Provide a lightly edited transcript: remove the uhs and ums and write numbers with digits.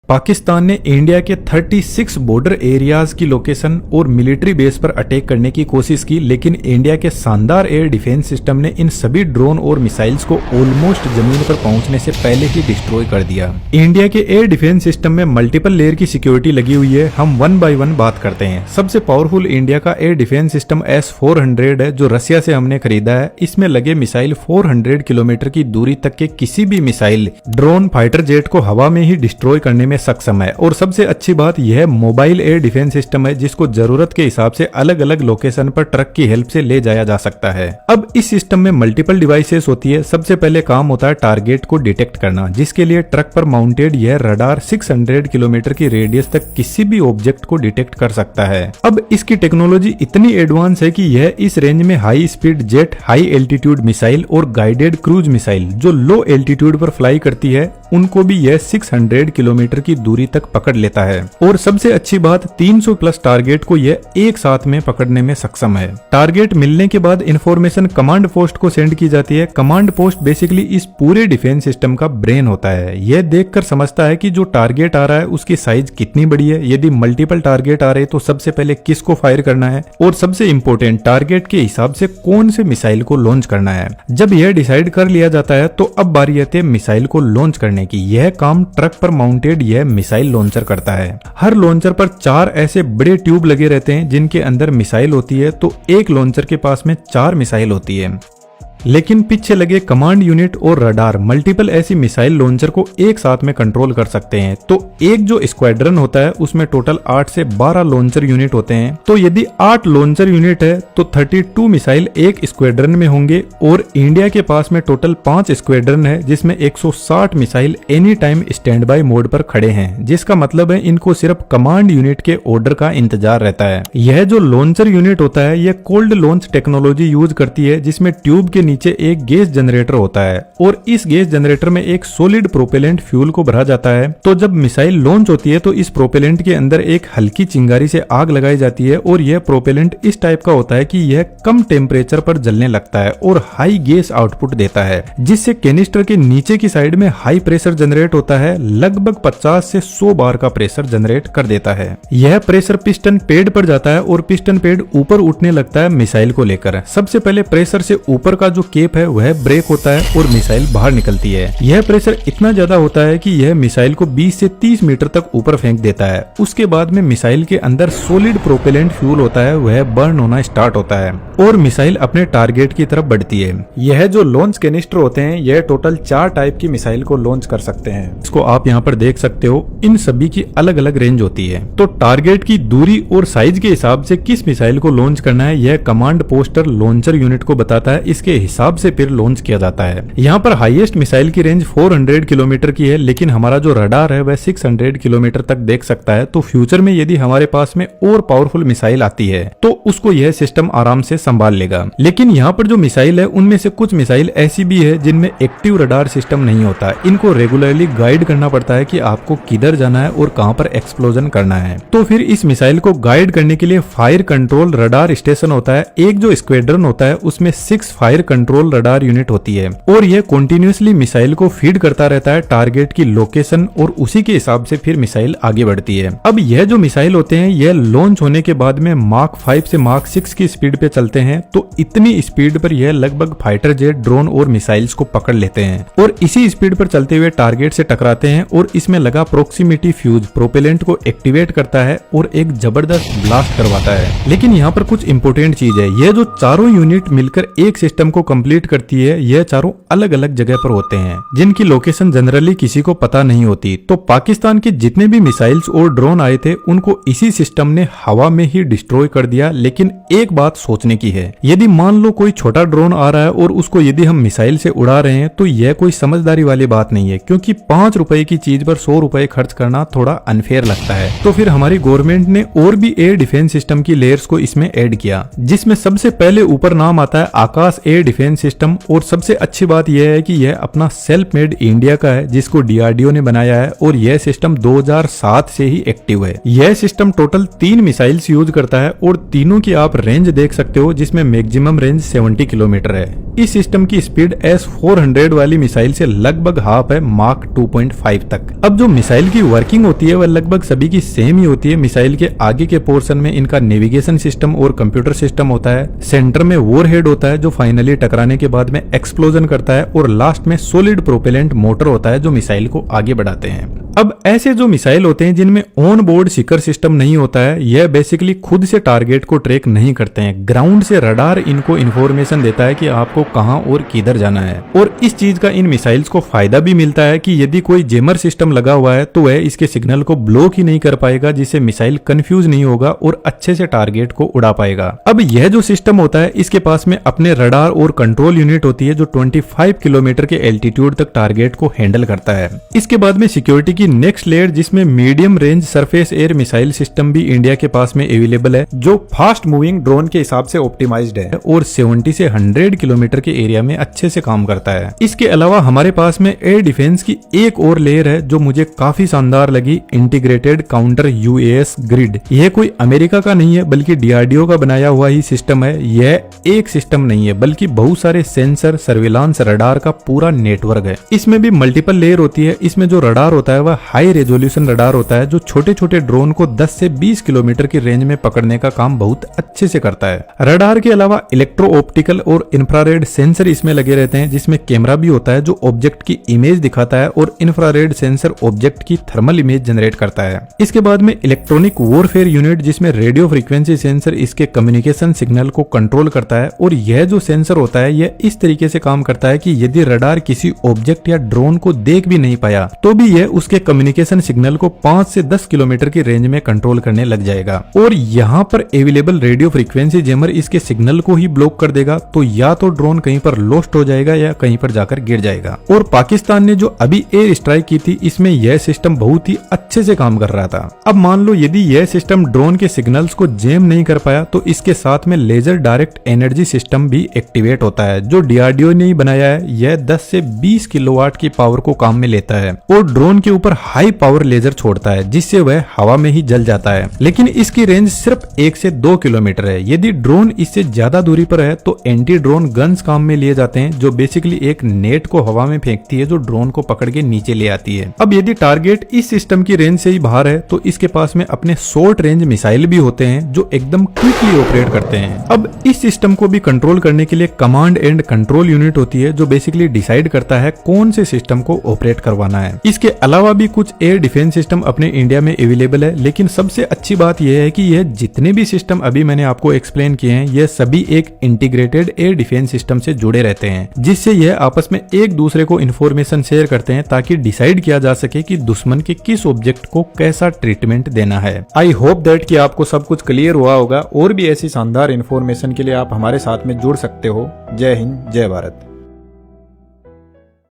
पाकिस्तान ने इंडिया के 36 border areas की लोकेशन और मिलिट्री बेस पर अटैक करने की कोशिश की, लेकिन इंडिया के शानदार एयर डिफेंस सिस्टम ने इन सभी ड्रोन और मिसाइल्स को ऑलमोस्ट जमीन पर पहुंचने से पहले ही डिस्ट्रॉय कर दिया। इंडिया के एयर डिफेंस सिस्टम में मल्टीपल लेयर की सिक्योरिटी लगी हुई है। हम वन बाय वन बात करते हैं। सबसे पावरफुल इंडिया का एयर डिफेंस सिस्टम S-400 है, जो रसिया से हमने खरीदा है। इसमें लगे मिसाइल 400 किलोमीटर की दूरी तक के किसी भी मिसाइल, ड्रोन, फाइटर जेट को हवा में ही डिस्ट्रॉय करने में सक्षम है। और सबसे अच्छी बात यह मोबाइल एयर डिफेंस सिस्टम है, जिसको जरूरत के हिसाब से अलग अलग लोकेशन पर ट्रक की हेल्प से ले जाया जा सकता है। अब इस सिस्टम में मल्टीपल डिवाइसेस होती है। सबसे पहले काम होता है टारगेट को डिटेक्ट करना, जिसके लिए ट्रक पर माउंटेड यह रडार 600 किलोमीटर की रेडियस तक किसी भी ऑब्जेक्ट को डिटेक्ट कर सकता है। अब इसकी टेक्नोलॉजी इतनी एडवांस है कि यह इस रेंज में high speed jet, high altitude missile और गाइडेड क्रूज मिसाइल जो लो एल्टीट्यूड पर फ्लाई करती है, उनको भी यह 600 किलोमीटर की दूरी तक पकड़ लेता है। और सबसे अच्छी बात, 300 प्लस टारगेट को यह एक साथ में पकड़ने में सक्षम है। टारगेट मिलने के बाद इंफॉर्मेशन कमांड पोस्ट को सेंड की जाती है। कमांड पोस्ट बेसिकली इस पूरे डिफेंस सिस्टम का ब्रेन होता है। यह देखकर समझता है कि जो टारगेट आ रहा है उसकी साइज कितनी बड़ी है, यदि मल्टीपल टारगेट आ रहे तो सबसे पहले किसको फायर करना है, और सबसे इंपॉर्टेंट टारगेट के हिसाब से कौन से मिसाइल को लॉन्च करना है। जब यह डिसाइड कर लिया जाता है तो अब बारी आती है मिसाइल को लॉन्च करने की। यह काम ट्रक पर माउंटेड यह मिसाइल लॉन्चर करता है। हर लॉन्चर पर 4 ऐसे बड़े ट्यूब लगे रहते हैं जिनके अंदर मिसाइल होती है, तो एक लॉन्चर के पास में 4 मिसाइल होती है। लेकिन पीछे लगे कमांड यूनिट और रडार मल्टीपल ऐसी मिसाइल लॉन्चर को एक साथ में कंट्रोल कर सकते हैं। तो एक जो स्क्वाड्रन होता है उसमें टोटल 8 से 12 लॉन्चर यूनिट होते हैं। तो यदि 8 लॉन्चर यूनिट है तो 32 मिसाइल एक स्क्वाड्रन में होंगे। और इंडिया के पास में टोटल 5 स्क्वाड्रन है, जिसमें 160 missile any time stand by mode पर खड़े हैं, जिसका मतलब है इनको सिर्फ कमांड यूनिट के ऑर्डर का इंतजार रहता है। यह जो लॉन्चर यूनिट होता है यह कोल्ड लॉन्च टेक्नोलॉजी यूज करती है, जिसमें ट्यूब के नीचे एक गैस जनरेटर होता है और इस गैस जनरेटर में एक सॉलिड प्रोपेलेंट फ्यूल को भरा जाता है। तो जब मिसाइल लॉन्च होती है तो इस प्रोपेलेंट के अंदर एक हल्की चिंगारी से आग लगाई जाती है और यह प्रोपेलेंट इस टाइप का होता है कि यह कम टेम्परेचर पर जलने लगता है और हाई गैस आउटपुट देता है, जिससे कैनिस्टर के नीचे की साइड में हाई प्रेशर जनरेट होता है। लगभग 50 से 100 बार का प्रेशर जनरेट कर देता है। यह प्रेशर पिस्टन पेड पर जाता है और पिस्टन पेड ऊपर उठने लगता है मिसाइल को लेकर। सबसे पहले प्रेशर से ऊपर का जो केप है वह ब्रेक होता है और मिसाइल बाहर निकलती है। यह प्रेशर इतना ज्यादा होता है कि यह मिसाइल को 20 से 30 मीटर तक ऊपर फेंक देता है। उसके बाद में मिसाइल के अंदर सॉलिड प्रोपेलेंट फ्यूल होता है, वह बर्न होना स्टार्ट होता है और मिसाइल अपने टारगेट की तरफ बढ़ती है। यह जो लॉन्च कैनिस्टर होते हैं यह टोटल 4 टाइप की मिसाइल को लॉन्च कर सकते हैं। इसको आप यहाँ पर देख सकते हो। इन सभी की अलग अलग रेंज होती है। तो टारगेट की दूरी और साइज के हिसाब से किस मिसाइल को लॉन्च करना है यह कमांड पोस्टर लॉन्चर यूनिट को बताता है। इसके हिसाब से फिर लॉन्च किया जाता है। यहाँ पर हाईएस्ट मिसाइल की रेंज 400 किलोमीटर की है, लेकिन हमारा जो रडार है वह 600 किलोमीटर तक देख सकता है। तो फ्यूचर में यदि हमारे पास में और पावरफुल मिसाइल आती है तो उसको यह सिस्टम आराम से संभाल लेगा। लेकिन यहाँ पर जो मिसाइल है उनमें से कुछ मिसाइल ऐसी भी है जिनमें एक्टिव रडार सिस्टम नहीं होता। इनको रेगुलरली गाइड करना पड़ता है कि आपको किधर जाना है और कहाँ पर एक्सप्लोजन करना है। तो फिर इस मिसाइल को गाइड करने के लिए फायर कंट्रोल रडार स्टेशन होता है। एक जो स्क्वाड्रन होता है उसमें 6 फायर कंट्रोल रडार यूनिट होती है और यह कंटिन्यूअसली मिसाइल को फीड करता रहता है टारगेट की लोकेशन और उसी के हिसाब से फिर मिसाइल आगे बढ़ती है। अब यह जो मिसाइल होते हैं यह लॉन्च होने के बाद में मार्क 5 से मार्क 6 की स्पीड पे चलते हैं। तो इतनी स्पीड पर यह लगभग फाइटर जेट, ड्रोन और मिसाइल्स को पकड़ लेते हैं और इसी स्पीड पर चलते हुए टारगेट से टकराते हैं। और इसमें लगा प्रोक्सीमिटी फ्यूज प्रोपेलेंट को एक्टिवेट करता है और एक जबरदस्त ब्लास्ट करवाता है। लेकिन यहाँ पर कुछ इंपोर्टेंट चीज है, यह जो चारों यूनिट मिलकर एक सिस्टम को कंप्लीट करती है, यह चारों अलग अलग जगह पर होते हैं जिनकी लोकेशन जनरली किसी को पता नहीं होती। तो पाकिस्तान के जितने भी मिसाइल्स और ड्रोन आए थे उनको इसी सिस्टम ने हवा में ही डिस्ट्रॉय कर दिया। लेकिन एक बात सोचने की है, यदि मान लो कोई छोटा ड्रोन आ रहा है और उसको यदि हम मिसाइल से उड़ा रहे हैं तो यह कोई समझदारी वाली बात नहीं है, क्योंकि 5 रुपए की चीज पर 100 रुपए खर्च करना थोड़ा अनफेयर लगता है। तो फिर हमारी गवर्नमेंट ने और भी एयर डिफेंस सिस्टम की लेयर्स को इसमें ऐड किया, जिसमें सबसे पहले ऊपर नाम आता है आकाश एयर डिफेंस सिस्टम, और सबसे अच्छी बात यह है कि यह अपना सेल्फ मेड इंडिया का है, जिसको डीआरडीओ ने बनाया है, और यह सिस्टम 2007 से ही एक्टिव है। यह सिस्टम टोटल 3 मिसाइल्स यूज करता है और तीनों की आप रेंज देख सकते हो, जिसमें मैक्सिमम रेंज 70 किलोमीटर है। इस सिस्टम की स्पीड S-400 वाली मिसाइल से लगभग हाफ है, मार्क 2.5 तक। अब जो मिसाइल की वर्किंग होती है वह लगभग सभी की सेम ही होती है। मिसाइल के आगे के पोर्शन में इनका नेविगेशन सिस्टम और कंप्यूटर सिस्टम होता है, सेंटर में वॉरहेड होता है जो फाइनली टकराने के बाद में एक्सप्लोजन करता है, और लास्ट में सॉलिड प्रोपेलेंट मोटर होता है जो मिसाइल को आगे बढ़ाते हैं। अब ऐसे जो मिसाइल होते हैं जिनमें ऑन बोर्ड सीकर सिस्टम नहीं होता है, यह बेसिकली खुद से टारगेट को ट्रैक नहीं करते हैं। ग्राउंड से रडार इनको इन्फॉर्मेशन देता है कि आपको कहां और किधर जाना है। और इस चीज का इन मिसाइल्स को फायदा भी मिलता है कि यदि कोई जेमर सिस्टम लगा हुआ है तो वह इसके सिग्नल को ब्लॉक ही नहीं कर पाएगा, जिससे मिसाइल कंफ्यूज नहीं होगा और अच्छे से टारगेट को उड़ा पाएगा। अब यह जो सिस्टम होता है इसके पास में अपने रडार और कंट्रोल यूनिट होती है जो 25 किलोमीटर के एल्टीट्यूड तक टारगेट को हैंडल करता है। इसके बाद में सिक्योरिटी की नेक्स्ट लेयर, जिसमें medium range surface air missile system भी इंडिया के पास में अवेलेबल है, जो फास्ट मूविंग ड्रोन के हिसाब से ऑप्टिमाइज्ड है और 70 से 100 किलोमीटर के एरिया में अच्छे से काम करता है। इसके अलावा हमारे पास में एयर डिफेंस की एक और लेयर है जो मुझे काफी शानदार लगी, इंटीग्रेटेड काउंटर यूएस ग्रिड। यह कोई अमेरिका का नहीं है बल्कि डीआरडीओ का बनाया हुआ ही सिस्टम है। यह एक सिस्टम नहीं है बल्कि बहुत सारे सेंसर, सर्विलांस, रडार का पूरा नेटवर्क है। इसमें भी मल्टीपल लेयर होती है। इसमें जो रडार होता है वह हाई रेजोल्यूशन रडार होता है जो छोटे छोटे ड्रोन को 10 से 20 किलोमीटर की रेंज में पकड़ने का काम बहुत अच्छे से करता है। रडार के अलावा इलेक्ट्रो ऑप्टिकल और इंफ्रारेड सेंसर इसमें लगे रहते हैं, जिसमें कैमरा भी होता है जो ऑब्जेक्ट की इमेज दिखाता है, और इंफ्रारेड सेंसर ऑब्जेक्ट की थर्मल इमेज जनरेट करता है। इसके बाद में इलेक्ट्रॉनिक वॉरफेयर यूनिट, जिसमें रेडियो फ्रीक्वेंसी सेंसर इसके कम्युनिकेशन सिग्नल को कंट्रोल करता है, और यह जो सेंसर होता है यह इस तरीके से काम करता है कि यदि रडार किसी ऑब्जेक्ट या ड्रोन को देख भी नहीं पाया तो भी यह उसके कम्युनिकेशन सिग्नल को 5 से 10 किलोमीटर की रेंज में कंट्रोल करने लग जाएगा। और यहाँ पर अवेलेबल रेडियो फ्रीक्वेंसी जैमर इसके सिग्नल को ही ब्लॉक कर देगा, तो या तो ड्रोन कहीं पर लॉस्ट हो जाएगा या कहीं पर जाकर गिर जाएगा। और पाकिस्तान ने जो अभी एयर स्ट्राइक की थी इसमें यह सिस्टम बहुत ही अच्छे से काम कर रहा था। अब मान लो यदि यह सिस्टम ड्रोन के सिग्नल्स को जैम नहीं कर पाया तो इसके साथ में लेजर डायरेक्ट एनर्जी सिस्टम भी एक्टिवेट होता है जो डीआरडीओ ने ही बनाया है। यह 10 से 20 किलोवाट की पावर को काम में लेता है और ड्रोन के ऊपर हाई पावर लेजर छोड़ता है, जिससे वह हवा में ही जल जाता है। लेकिन इसकी रेंज सिर्फ 1 से 2 किलोमीटर है। यदि ड्रोन इससे ज्यादा दूरी पर है तो एंटी ड्रोन गन्स काम में लिए जाते हैं, जो बेसिकली एक नेट को हवा में फेंकती है जो ड्रोन को पकड़ के नीचे ले आती है। अब यदि टारगेट इस सिस्टम की रेंज से ही बाहर है तो इसके पास में अपने शॉर्ट रेंज मिसाइल भी होते हैं जो एकदम क्विकली ऑपरेट करते हैं। अब इस सिस्टम को भी कंट्रोल करने के लिए कमांड एंड कंट्रोल यूनिट होती है जो बेसिकली डिसाइड करता है कौन से सिस्टम को ऑपरेट करवाना है। इसके अलावा भी कुछ एयर डिफेंस सिस्टम अपने इंडिया में अवेलेबल है, लेकिन सबसे अच्छी बात यह है कि यह जितने भी सिस्टम अभी मैंने आपको एक्सप्लेन किए हैं यह सभी एक इंटीग्रेटेड एयर डिफेंस सिस्टम से जुड़े रहते हैं, जिससे यह आपस में एक दूसरे को इन्फॉर्मेशन शेयर करते हैं ताकि डिसाइड किया जा सके कि दुश्मन के किस ऑब्जेक्ट को कैसा ट्रीटमेंट देना है। आई होप दैट कि आपको सब कुछ क्लियर हुआ होगा। और भी ऐसी शानदार इन्फॉर्मेशन के लिए आप हमारे साथ में जुड़ सकते हो। जय हिंद, जय भारत।